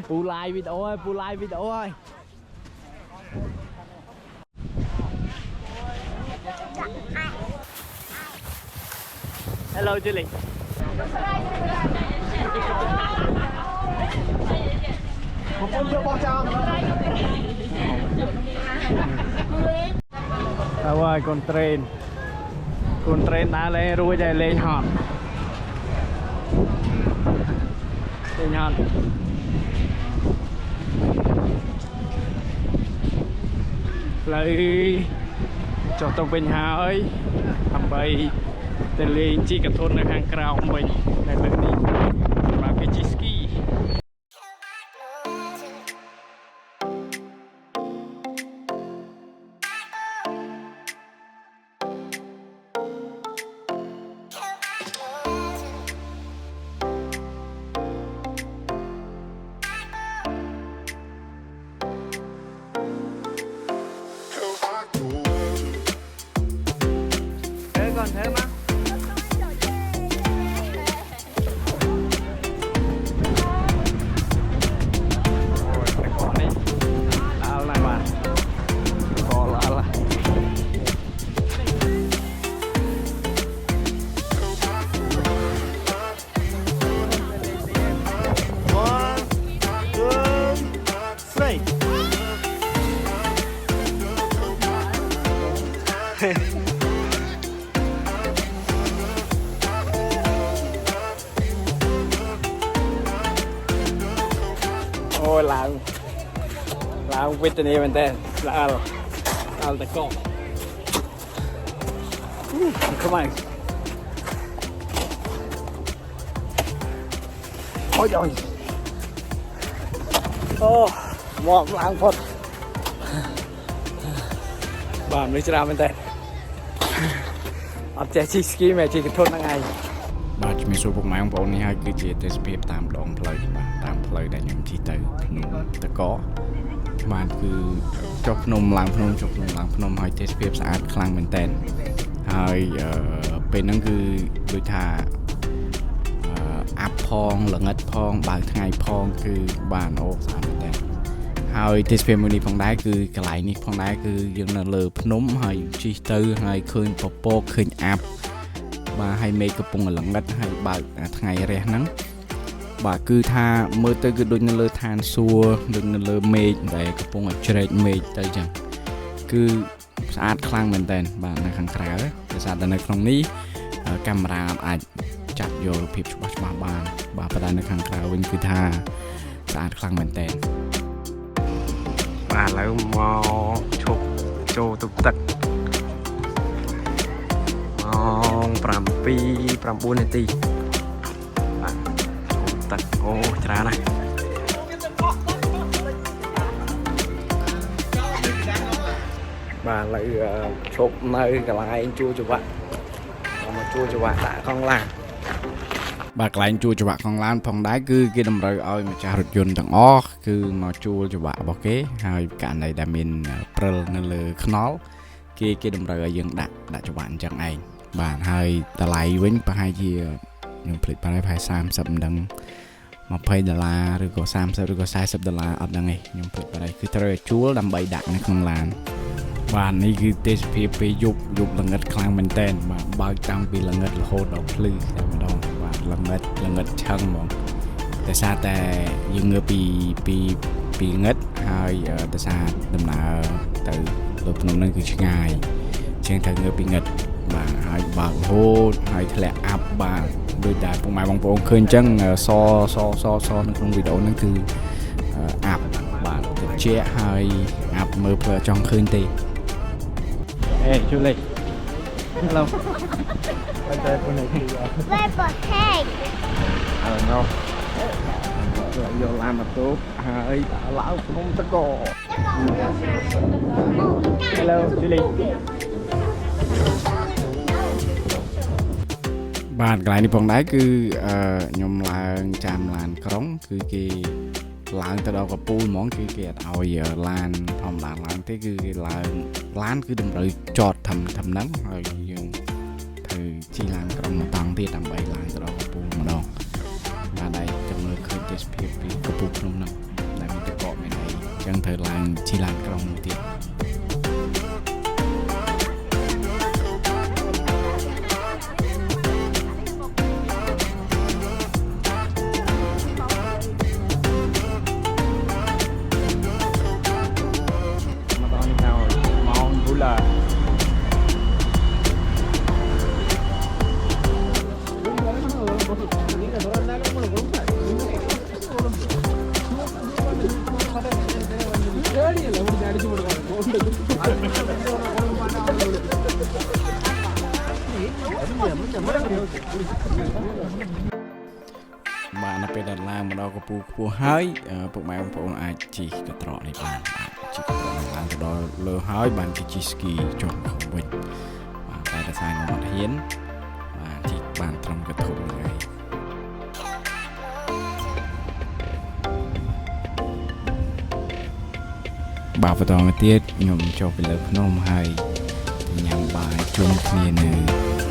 Pù like video ơi, pù like video ơi. Hello Julie. Đâu ơi con train đã lên ruồi chạy lên hòn lên hòn lấy cho tông bình hà ơi thầm bày tên lên chỉ cả thôn ở hàng cào mình này lần đi vào cái chi ski. Còn thế mà con đi lao này mà có là ôi làm Whitney mình tên là tại con come on ôi trời một làng Phật bà mới ra mình tên ở chạy chi ski mà chỉ cái thôn năng ngàyបាទជំរាបសួរពុកម៉ែបងប្អូននេះហើយគឺជាទេសភាពតាមដងផ្លូវបាទតាមផ្លូវដែលខ្ញុំជិះទៅភ្នំតកបាទគឺចុះភ្នំឡើងភ្នំចុះភ្នំឡើងភ្នំហើយទេសភាពស្អាតខ្លាំងមែនតើហើយពេលហ្នឹងគឺដូចថាអាប់ផងល្ងិតផងបើកថ្ងៃផងគឺបានអូស្អាតមែនតើហើយទេសភាពមួយនេះផងដែរគឺកន្លែងនេះផងដែរគឺយើងនៅលើភ្នំហើយជិះទៅហើយឃើញពពកឃើញអាប់បាទហើយមេឃកំពុងល្ងិតហើយបើកថ្ងៃរះហ្នឹងបាទគឺថាមើលទៅគឺដូចនៅលើឋានសួគ៌ដូចនៅលើមេឃដែលកំពុងជ្រែកមេឃទៅចឹងគឺស្អាតខ្លាំងមែនតើបាទនៅខាងក្រៅដោយសារតែនៅក្នុងនេះកាមេរ៉ាអាចចាប់យករូបភាពច្បាស់បានបាទប៉ុន្តែនៅខាងក្រៅវិញគឺថាស្អាតខ្លាំងមែនតើបាទឥឡូវមកឈប់ចូលទុកទឹក7-9 នាទីបាទចូលទឹកអូច្រើនណាស់បាទឥឡូវឈប់នៅកន្លែងជួចង្វាក់មកជួចង្វាក់ដាក់កង់ឡានបាទកន្លែងជួចង្វាក់កង់ឡានផងដែរគឺគេតម្រូវឲ្យម្ចាស់រថយន្តទាំងអស់គឺមកជួលចង្វាក់របស់គេហើយករណីដែលមានព្រិលនៅលើខ្នល់គេតម្រូវឲ្យយើងដាក់ចង្វាក់អញ្ចឹងឯងបាទហើយតម្លៃវិញប្រហែលជាខ្ញុំភ្លេចប្រហែល30មិនដឹង$20ឬក៏30ឬក៏$40អត់ដឹងទេខ្ញុំភ្លេចប្រហែលគឺត្រូវជួលដើម្បីដាក់នៅក្នុងឡានបាទនេះគឺទេសភាពពេលយប់ល្ងិតខ្លាំងមែនតើបាទបើកតាំងពីល្ងិតរហូតដល់ភ្លឺតែម្ដងបាទល្ងិតឆឹងហ្មងតែសារតែយើងងើពីងឹតហើយតែសារដំណើរទៅលើភ្នំហ្នឹងគឺឆ្ងាយជាងត្រូវងើពីងឹតបាទហើយបើករហូតហើយធ្លាក់អាប់បាទដូចតែពុកម៉ែបងប្អូនឃើញអញ្ចឹងសនៅក្នុងវីដេអូហ្នឹងគឺអាប់បាទត្រជាក់ហើយអាប់មើលផ្លូវចង់ឃើញទេហេជូលី Hello តែពុននេះគឺលេបហេអើណូយកឡានមកទូហើយឡើងភ្នំតក Hello ជូលីបាទកន្លែងនេះផងដែរគឺខ្ញុំឡើងចាំឡានក្រុងគឺគេឡើងទៅដល់កពូលហ្មងគឺគេអត់ឲ្យឡានធម្មតាឡើងទេគឺគេឡើងឡានគឺតម្រូវចតធំហ្នឹងហើយយើងធ្វើជិះឡានក្រុងមកតង់ទៀតដើម្បីឡើងទៅដល់កពូលម្ដងបាទហើយចាំមើល ទេសភាពពីកំពូលភ្នំនោះដែលមានទឹកកកមានអីចឹងត្រូវឡើងជិះឡានក្រុងទៀតបានទៅពេលដល់ឡើងមកដល់កំពូលខ្ពស់ហើយពុកម៉ែបងប្អូនអាចជិះកត្រកនេះបានជិះកត្រកនេះឡើងទៅដល់លើហើយបានគេជិះស្គីចុះមកវិញបាទតែតែសារខ្ញុំអត់ហ៊ានបាទជិះបានត្រឹមកធុនហ្នឹងបាទបន្តមកទៀតខ្ញុំចុះពីលើភ្នំហើយញ៉ាំបាយជុំគ្នានៅ